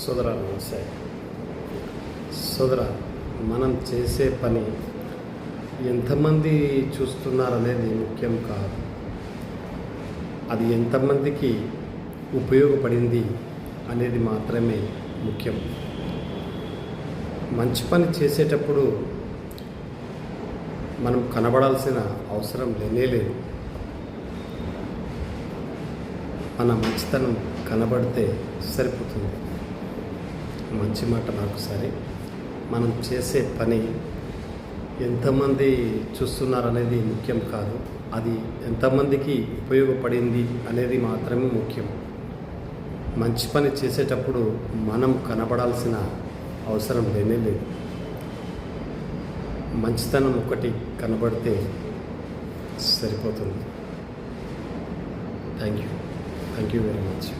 సోదరా నమస్తే. సోదరా, మనం చేసే పని ఎంతమంది చూస్తున్నారనేది ముఖ్యం కాదు, అది ఎంతమందికి ఉపయోగపడింది అనేది మాత్రమే ముఖ్యం. మంచి పని చేసేటప్పుడు మనం కనబడాల్సిన అవసరం లేదు. మన మంచితనం కనబడితే సరిపోతుంది. మంచి మాట నాకు సరే. మనం చేసే పని ఎంతమంది చూస్తున్నారనేది ముఖ్యం కాదు, అది ఎంతమందికి ఉపయోగపడింది అనేది మాత్రమే ముఖ్యం. మంచి పని చేసేటప్పుడు మనం కనబడాల్సిన అవసరం లేదు. మంచితనం ఒకటి కనబడితే సరిపోతుంది. Thank you very much.